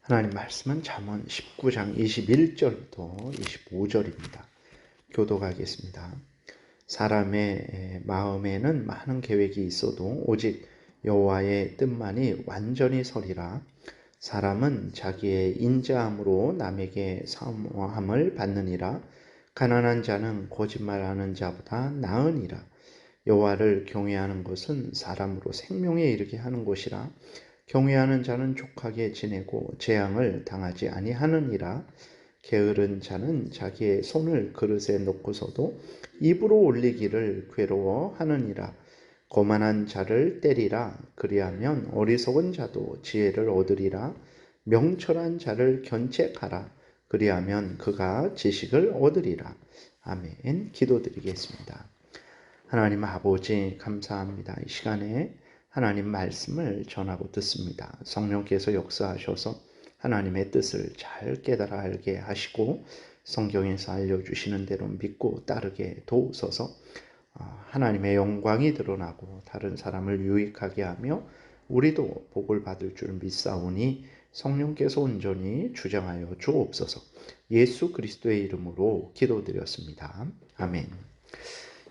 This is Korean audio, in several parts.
하나님 말씀은 잠언 19장 21절부터 25절입니다. 교독하겠습니다. 사람의 마음에는 많은 계획이 있어도 오직 여호와의 뜻만이 완전히 서리라. 사람은 자기의 인자함으로 남에게 사모함을 받느니라. 가난한 자는 거짓말하는 자보다 나으니라. 여호와를 경외하는 것은 사람으로 생명에 이르게 하는 것이라. 경외하는 자는 족하게 지내고 재앙을 당하지 아니하느니라. 게으른 자는 자기의 손을 그릇에 놓고서도 입으로 올리기를 괴로워하느니라. 거만한 자를 때리라. 그리하면 어리석은 자도 지혜를 얻으리라. 명철한 자를 견책하라. 그리하면 그가 지식을 얻으리라. 아멘. 기도드리겠습니다. 하나님 아버지 감사합니다. 이 시간에 하나님 말씀을 전하고 듣습니다. 성령께서 역사하셔서 하나님의 뜻을 잘 깨달아 알게 하시고 성경에서 알려주시는 대로 믿고 따르게 도우소서. 하나님의 영광이 드러나고 다른 사람을 유익하게 하며 우리도 복을 받을 줄 믿사오니 성령께서 온전히 주장하여 주옵소서. 예수 그리스도의 이름으로 기도드렸습니다. 아멘.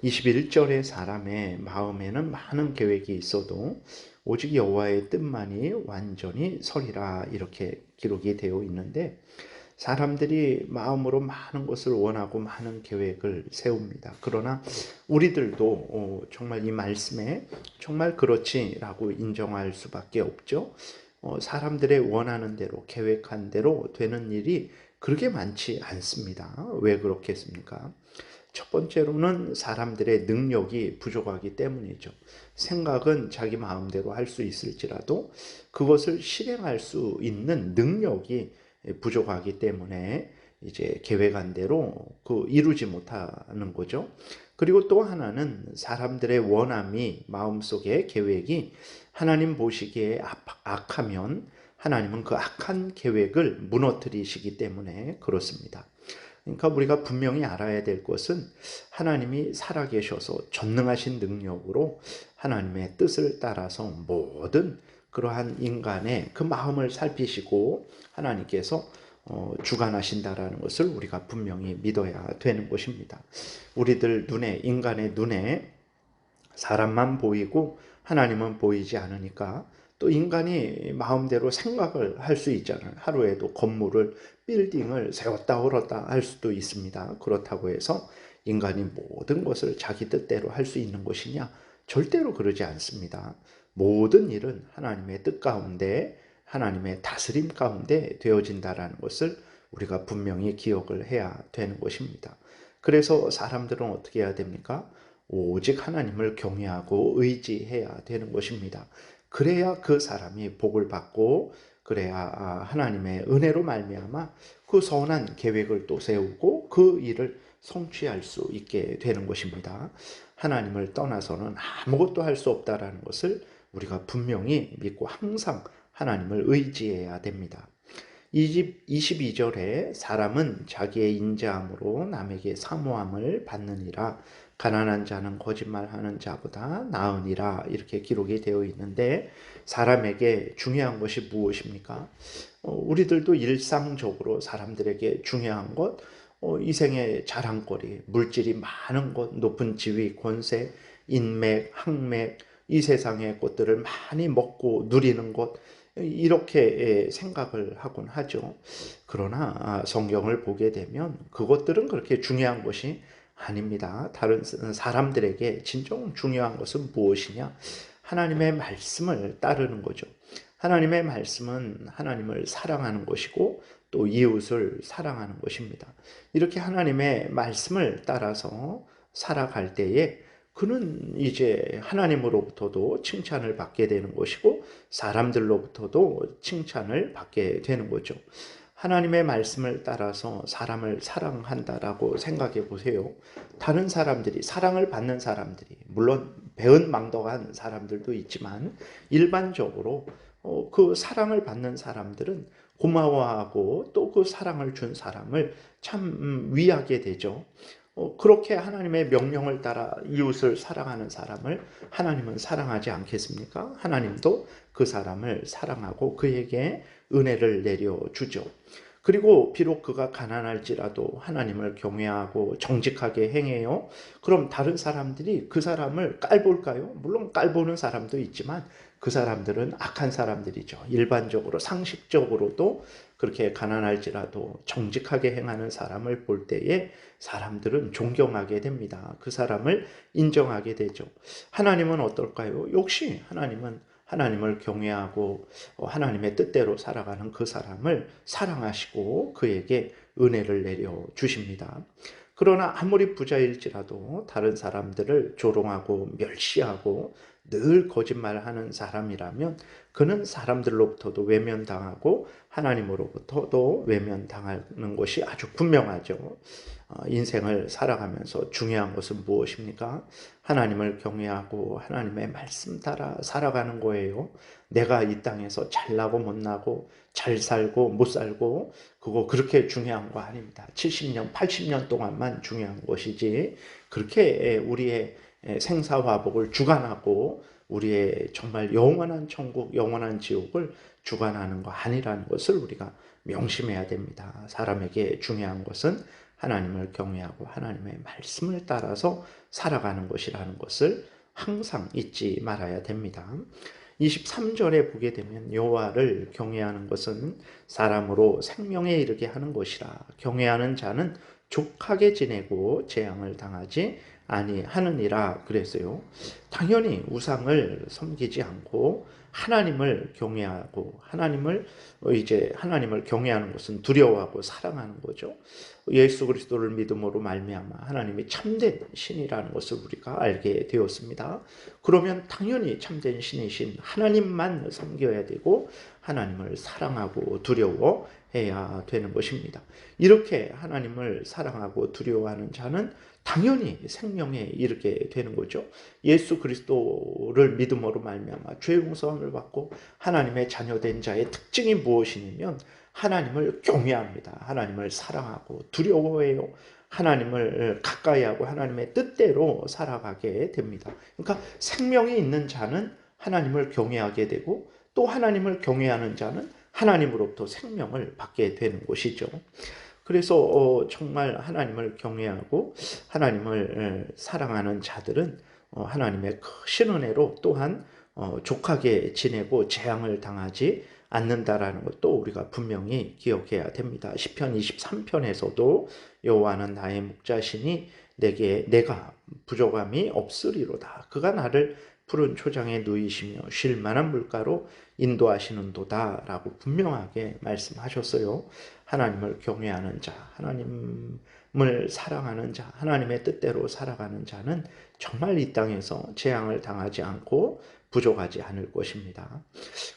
21절의 사람의 마음에는 많은 계획이 있어도 오직 여호와의 뜻만이 완전히 서리라, 이렇게 기록이 되어 있는데, 사람들이 마음으로 많은 것을 원하고 많은 계획을 세웁니다. 그러나 우리들도 정말 이 말씀에 정말 그렇지라고 인정할 수밖에 없죠. 사람들의 원하는 대로 계획한 대로 되는 일이 그렇게 많지 않습니다. 왜 그렇겠습니까? 첫 번째로는 사람들의 능력이 부족하기 때문이죠. 생각은 자기 마음대로 할 수 있을지라도 그것을 실행할 수 있는 능력이 부족하기 때문에 이제 계획한 대로 이루지 못하는 거죠. 그리고 또 하나는 사람들의 원함이, 마음속의 계획이 하나님 보시기에 악하면 하나님은 그 악한 계획을 무너뜨리시기 때문에 그렇습니다. 그러니까 우리가 분명히 알아야 될 것은 하나님이 살아계셔서 전능하신 능력으로 하나님의 뜻을 따라서 모든 그러한 인간의 그 마음을 살피시고 하나님께서 주관하신다라는 것을 우리가 분명히 믿어야 되는 것입니다. 우리들 눈에, 인간의 눈에 사람만 보이고 하나님은 보이지 않으니까 또 인간이 마음대로 생각을 할 수 있잖아요. 하루에도 건물을, 빌딩을 세웠다 얼었다 할 수도 있습니다. 그렇다고 해서 인간이 모든 것을 자기 뜻대로 할 수 있는 것이냐? 절대로 그러지 않습니다. 모든 일은 하나님의 뜻 가운데, 하나님의 다스림 가운데 되어진다라는 것을 우리가 분명히 기억을 해야 되는 것입니다. 그래서 사람들은 어떻게 해야 됩니까? 오직 하나님을 경외하고 의지해야 되는 것입니다. 그래야 그 사람이 복을 받고, 그래야 하나님의 은혜로 말미암아 그 선한 계획을 또 세우고 그 일을 성취할 수 있게 되는 것입니다. 하나님을 떠나서는 아무것도 할 수 없다라는 것을 우리가 분명히 믿고 항상 하나님을 의지해야 됩니다. 22절에 사람은 자기의 인자함으로 남에게 사모함을 받느니라. 가난한 자는 거짓말하는 자보다 나으니라, 이렇게 기록이 되어 있는데, 사람에게 중요한 것이 무엇입니까? 우리들도 일상적으로 사람들에게 중요한 것, 이 생의 자랑거리, 물질이 많은 것, 높은 지위, 권세, 인맥, 학맥, 이 세상의 것들을 많이 먹고 누리는 것, 이렇게 생각을 하곤 하죠. 그러나 성경을 보게 되면 그것들은 그렇게 중요한 것이 아닙니다. 다른 사람들에게 진정 중요한 것은 무엇이냐? 하나님의 말씀을 따르는 거죠. 하나님의 말씀은 하나님을 사랑하는 것이고 또 이웃을 사랑하는 것입니다. 이렇게 하나님의 말씀을 따라서 살아갈 때에 그는 이제 하나님으로부터도 칭찬을 받게 되는 것이고 사람들로부터도 칭찬을 받게 되는 거죠. 하나님의 말씀을 따라서 사람을 사랑한다라고 생각해 보세요. 다른 사람들이, 사랑을 받는 사람들이, 물론 배은망덕한 사람들도 있지만 일반적으로 그 사랑을 받는 사람들은 고마워하고 또 그 사랑을 준 사람을 참 위하게 되죠. 그렇게 하나님의 명령을 따라 이웃을 사랑하는 사람을 하나님은 사랑하지 않겠습니까? 하나님도 그 사람을 사랑하고 그에게 은혜를 내려주죠. 그리고 비록 그가 가난할지라도 하나님을 경외하고 정직하게 행해요. 그럼 다른 사람들이 그 사람을 깔볼까요? 물론 깔보는 사람도 있지만 그 사람들은 악한 사람들이죠. 일반적으로 상식적으로도 그렇게 가난할지라도 정직하게 행하는 사람을 볼 때에 사람들은 존경하게 됩니다. 그 사람을 인정하게 되죠. 하나님은 어떨까요? 역시 하나님은 하나님을 경외하고 하나님의 뜻대로 살아가는 그 사람을 사랑하시고 그에게 은혜를 내려 주십니다. 그러나 아무리 부자일지라도 다른 사람들을 조롱하고 멸시하고 늘 거짓말하는 사람이라면 그는 사람들로부터도 외면당하고 하나님으로부터도 외면당하는 것이 아주 분명하죠. 인생을 살아가면서 중요한 것은 무엇입니까? 하나님을 경외하고 하나님의 말씀 따라 살아가는 거예요. 내가 이 땅에서 잘나고 못나고 잘 살고 못 살고 그거 그렇게 중요한 거 아닙니다. 70년, 80년 동안만 중요한 것이지 그렇게 우리의 생사화복을 주관하고 우리의 정말 영원한 천국, 영원한 지옥을 주관하는 거 아니라는 것을 우리가 명심해야 됩니다. 사람에게 중요한 것은 하나님을 경외하고 하나님의 말씀을 따라서 살아가는 것이라는 것을 항상 잊지 말아야 됩니다. 23절에 보게 되면 여호와를 경외하는 것은 사람으로 생명에 이르게 하는 것이라. 경외하는 자는 족하게 지내고 재앙을 당하지 아니하느니라 그랬어요. 당연히 우상을 섬기지 않고 하나님을 경외하고 하나님을 경외하는 것은 두려워하고 사랑하는 거죠. 예수 그리스도를 믿음으로 말미암아 하나님이 참된 신이라는 것을 우리가 알게 되었습니다. 그러면 당연히 참된 신이신 하나님만 섬겨야 되고 하나님을 사랑하고 두려워해야 되는 것입니다. 이렇게 하나님을 사랑하고 두려워하는 자는 당연히 생명에 이르게 되는 거죠. 예수 그리스도를 믿음으로 말미암아 죄 용서함을 받고 하나님의 자녀된 자의 특징이 무엇이냐면 하나님을 경외합니다. 하나님을 사랑하고 두려워해요. 하나님을 가까이하고 하나님의 뜻대로 살아가게 됩니다. 그러니까 생명이 있는 자는 하나님을 경외하게 되고 또 하나님을 경외하는 자는 하나님으로부터 생명을 받게 되는 것이죠. 그래서 정말 하나님을 경외하고 하나님을 사랑하는 자들은 하나님의 크신 은혜로 또한 족하게 지내고 재앙을 당하지 않는다라는 것도 우리가 분명히 기억해야 됩니다. 시편 23편에서도 여호와는 나의 목자시니 내가 부족함이 없으리로다. 그가 나를 푸른 초장에 누이시며 쉴 만한 물가로 인도하시는도다 라고 분명하게 말씀하셨어요. 하나님을 경외하는 자, 하나님을 사랑하는 자, 하나님의 뜻대로 살아가는 자는 정말 이 땅에서 재앙을 당하지 않고 부족하지 않을 것입니다.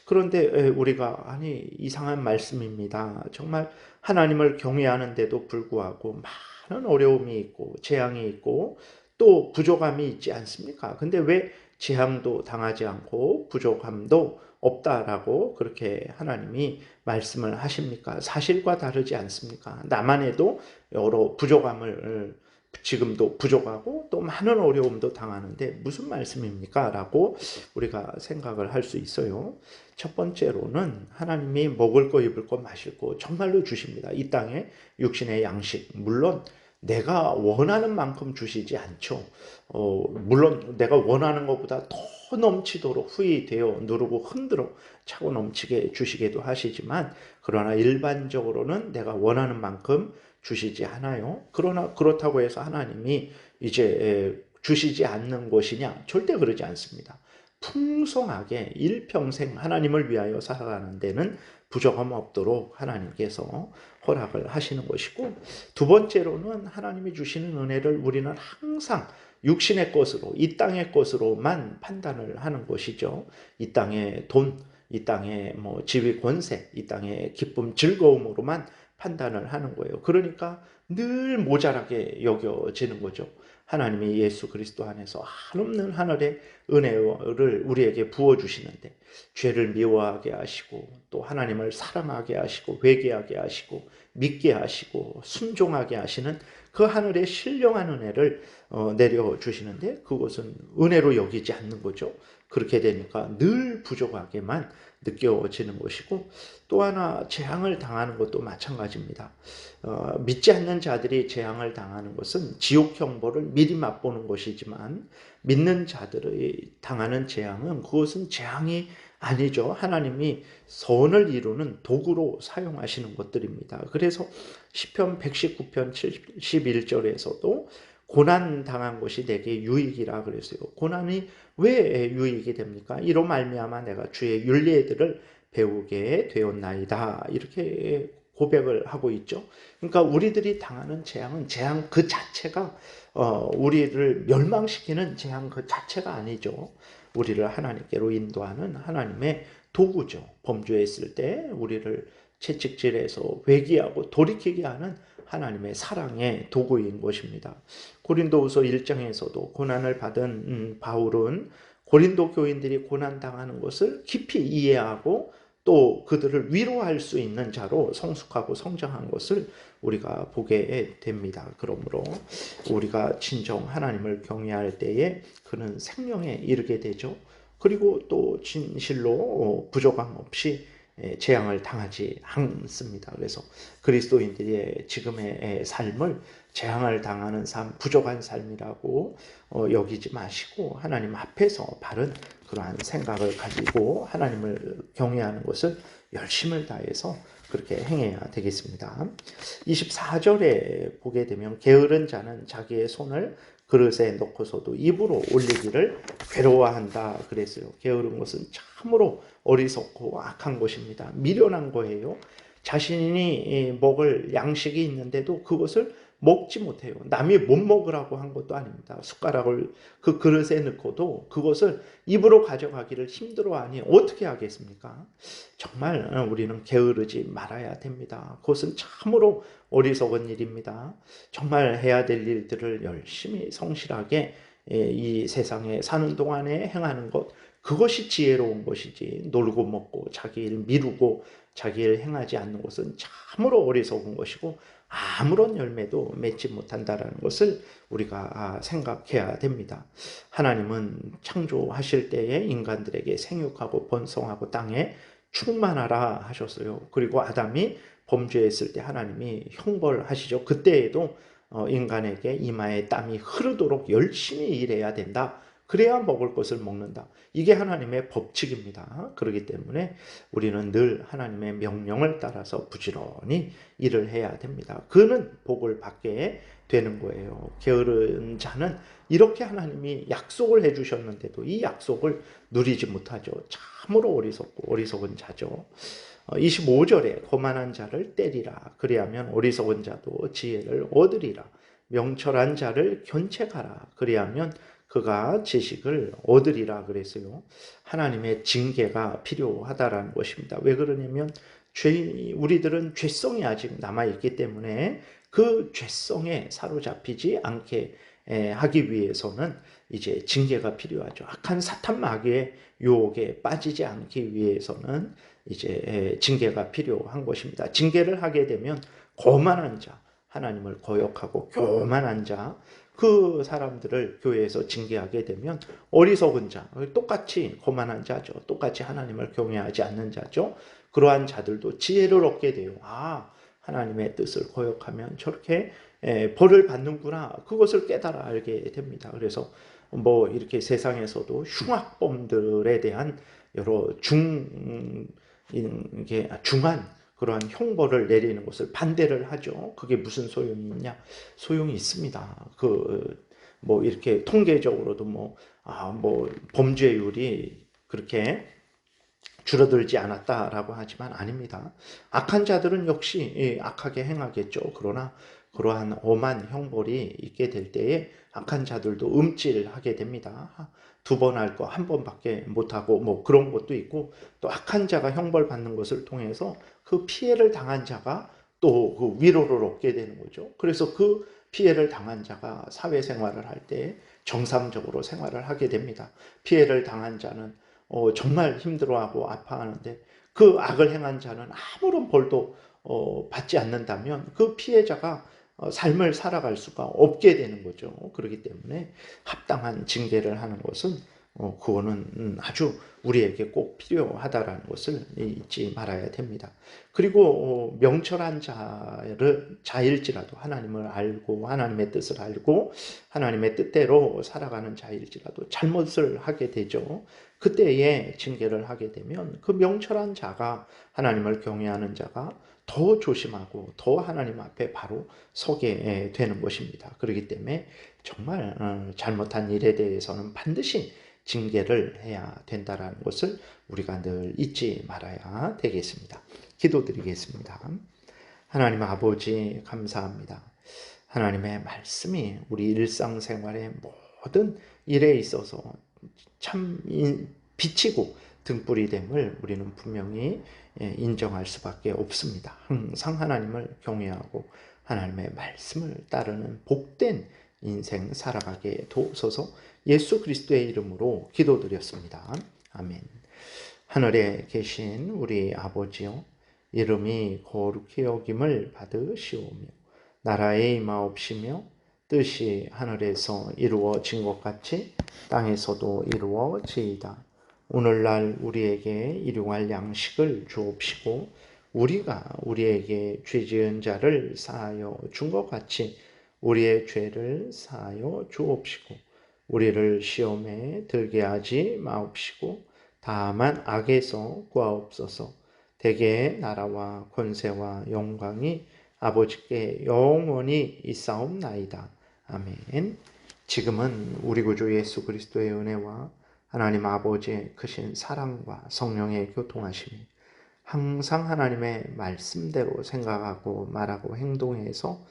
그런데 우리가 이상한 말씀입니다. 정말 하나님을 경외하는데도 불구하고 많은 어려움이 있고 재앙이 있고 또 부족함이 있지 않습니까? 근데 왜 재앙도 당하지 않고 부족함도 없다라고 그렇게 하나님이 말씀을 하십니까? 사실과 다르지 않습니까? 나만 해도 여러 부족함을 지금도 부족하고 또 많은 어려움도 당하는데 무슨 말씀입니까? 라고 우리가 생각을 할 수 있어요. 첫 번째로는 하나님이 먹을 거 입을 거 마실 거 정말로 주십니다. 이 땅에 육신의 양식 물론 내가 원하는 만큼 주시지 않죠. 물론 내가 원하는 것보다 더 넘치도록 후히 되어 누르고 흔들어 차고 넘치게 주시기도 하시지만 그러나 일반적으로는 내가 원하는 만큼 주시지 않아요. 그러나 그렇다고 해서 하나님이 이제 주시지 않는 것이냐? 절대 그러지 않습니다. 풍성하게 일평생 하나님을 위하여 살아가는 데는 부족함 없도록 하나님께서 허락을 하시는 것이고 두 번째로는 하나님이 주시는 은혜를 우리는 항상 육신의 것으로 이 땅의 것으로만 판단을 하는 것이죠. 이 땅의 돈, 이 땅의 지위 권세, 이 땅의 기쁨 즐거움으로만 판단을 하는 거예요. 그러니까 늘 모자라게 여겨지는 거죠. 하나님이 예수 그리스도 안에서 한없는 하늘의 은혜를 우리에게 부어주시는데 죄를 미워하게 하시고 또 하나님을 사랑하게 하시고 회개하게 하시고 믿게 하시고 순종하게 하시는 그 하늘의 신령한 은혜를 내려주시는데 그것은 은혜로 여기지 않는 거죠. 그렇게 되니까 늘 부족하게만 느껴지는 것이고 또 하나 재앙을 당하는 것도 마찬가지입니다. 믿지 않는 자들이 재앙을 당하는 것은 지옥 형벌을 미리 맛보는 것이지만 믿는 자들이 당하는 재앙은 그것은 재앙이 아니죠. 하나님이 선을 이루는 도구로 사용하시는 것들입니다. 그래서 시편 119편 71절에서도 고난 당한 것이 내게 유익이라 그랬어요. 고난이 왜 유익이 됩니까? 이로 말미암아 내가 주의 윤례들을 배우게 되었나이다. 이렇게 고백을 하고 있죠. 그러니까 우리들이 당하는 재앙은 재앙 그 자체가 우리를 멸망시키는 재앙 그 자체가 아니죠. 우리를 하나님께로 인도하는 하나님의 도구죠. 범죄했을 때 우리를 채찍질해서 회개하고 돌이키게 하는 하나님의 사랑의 도구인 것입니다. 고린도후서 1장에서도 고난을 받은 바울은 고린도 교인들이 고난당하는 것을 깊이 이해하고 또 그들을 위로할 수 있는 자로 성숙하고 성장한 것을 우리가 보게 됩니다. 그러므로 우리가 진정 하나님을 경외할 때에 그는 생명에 이르게 되죠. 그리고 또 진실로 부족함 없이 재앙을 당하지 않습니다. 그래서 그리스도인들의 지금의 삶을 재앙을 당하는 삶, 부족한 삶이라고 여기지 마시고 하나님 앞에서 바른 그러한 생각을 가지고 하나님을 경외하는 것을 열심을 다해서 그렇게 행해야 되겠습니다. 24절에 보게 되면 게으른 자는 자기의 손을 그릇에 넣고서도 입으로 올리기를 괴로워한다 그랬어요. 게으른 것은 참으로 어리석고 악한 것입니다. 미련한 거예요. 자신이 먹을 양식이 있는데도 그것을 먹지 못해요. 남이 못 먹으라고 한 것도 아닙니다. 숟가락을 그 그릇에 넣고도 그것을 입으로 가져가기를 힘들어하니 어떻게 하겠습니까? 정말 우리는 게으르지 말아야 됩니다. 그것은 참으로 어리석은 일입니다. 정말 해야 될 일들을 열심히 성실하게 이 세상에 사는 동안에 행하는 것, 그것이 지혜로운 것이지 놀고 먹고 자기 일 미루고 자기 일 행하지 않는 것은 참으로 어리석은 것이고 아무런 열매도 맺지 못한다는 것을 우리가 생각해야 됩니다. 하나님은 창조하실 때에 인간들에게 생육하고 번성하고 땅에 충만하라 하셨어요. 그리고 아담이 범죄했을 때 하나님이 형벌하시죠. 그때에도 인간에게 이마에 땀이 흐르도록 열심히 일해야 된다. 그래야 먹을 것을 먹는다. 이게 하나님의 법칙입니다. 그렇기 때문에 우리는 늘 하나님의 명령을 따라서 부지런히 일을 해야 됩니다. 그는 복을 받게 되는 거예요. 게으른 자는 이렇게 하나님이 약속을 해주셨는데도 이 약속을 누리지 못하죠. 참으로 어리석고 어리석은 자죠. 25절에 거만한 자를 때리라. 그리하면 어리석은 자도 지혜를 얻으리라. 명철한 자를 견책하라. 그리하면 그가 지식을 얻으리라 그랬어요. 하나님의 징계가 필요하다라는 것입니다. 왜 그러냐면 우리들은 죄성이 아직 남아있기 때문에 그 죄성에 사로잡히지 않게 하기 위해서는 이제 징계가 필요하죠. 악한 사탄 마귀의 유혹에 빠지지 않기 위해서는 이제 징계가 필요한 것입니다. 징계를 하게 되면 거만한 자, 하나님을 거역하고 교만한 자, 그 사람들을 교회에서 징계하게 되면 어리석은 자, 똑같이 거만한 자죠. 똑같이 하나님을 경외하지 않는 자죠. 그러한 자들도 지혜를 얻게 돼요. 하나님의 뜻을 거역하면 저렇게 벌을 받는구나. 그것을 깨달아 알게 됩니다. 그래서 이렇게 세상에서도 흉악범들에 대한 여러 중한 그러한 형벌을 내리는 것을 반대를 하죠. 그게 무슨 소용이 있냐? 소용이 있습니다. 이렇게 통계적으로도 범죄율이 그렇게 줄어들지 않았다라고 하지만 아닙니다. 악한 자들은 역시 악하게 행하겠죠. 그러나 그러한 엄한 형벌이 있게 될 때에 악한 자들도 음질하게 됩니다. 2번 할 거 1번밖에 못하고 그런 것도 있고 또 악한 자가 형벌 받는 것을 통해서 그 피해를 당한 자가 또 그 위로를 얻게 되는 거죠. 그래서 그 피해를 당한 자가 사회생활을 할 때 정상적으로 생활을 하게 됩니다. 피해를 당한 자는 정말 힘들어하고 아파하는데 그 악을 행한 자는 아무런 벌도 받지 않는다면 그 피해자가 삶을 살아갈 수가 없게 되는 거죠. 그렇기 때문에 합당한 징계를 하는 것은 그거는 아주 우리에게 꼭 필요하다라는 것을 잊지 말아야 됩니다. 그리고 명철한 자일지라도 하나님을 알고 하나님의 뜻을 알고 하나님의 뜻대로 살아가는 자일지라도 잘못을 하게 되죠. 그때에 징계를 하게 되면 그 명철한 자가 하나님을 경외하는 자가 더 조심하고 더 하나님 앞에 바로 서게 되는 것입니다. 그렇기 때문에 정말 잘못한 일에 대해서는 반드시 징계를 해야 된다는 것을 우리가 늘 잊지 말아야 되겠습니다. 기도드리겠습니다. 하나님 아버지 감사합니다. 하나님의 말씀이 우리 일상생활의 모든 일에 있어서 참 비치고 등불이 됨을 우리는 분명히 인정할 수밖에 없습니다. 항상 하나님을 경외하고 하나님의 말씀을 따르는 복된 인생 살아가게 도우소서. 예수 그리스도의 이름으로 기도드렸습니다. 아멘. 하늘에 계신 우리 아버지요, 이름이 거룩히 여김을 받으시오며 나라의 임하옵시며 뜻이 하늘에서 이루어진 것 같이 땅에서도 이루어지이다. 오늘날 우리에게 일용할 양식을 주옵시고 우리가 우리에게 죄 지은 자를 사하여 준 것 같이 우리의 죄를 사하여 주옵시고 우리를 시험에 들게 하지 마옵시고 다만 악에서 구하옵소서. 대개의 나라와 권세와 영광이 아버지께 영원히 있사옵나이다. 아멘. 지금은 우리 구주 예수 그리스도의 은혜와 하나님 아버지의 크신 사랑과 성령의 교통하심이 항상 하나님의 말씀대로 생각하고 말하고 행동해서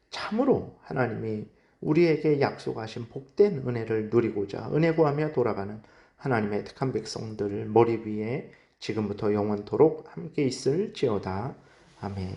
참으로 하나님이 우리에게 약속하신 복된 은혜를 누리고자 은혜 구하며 돌아가는 하나님의 택한 백성들 머리 위에 지금부터 영원토록 함께 있을지어다. 아멘.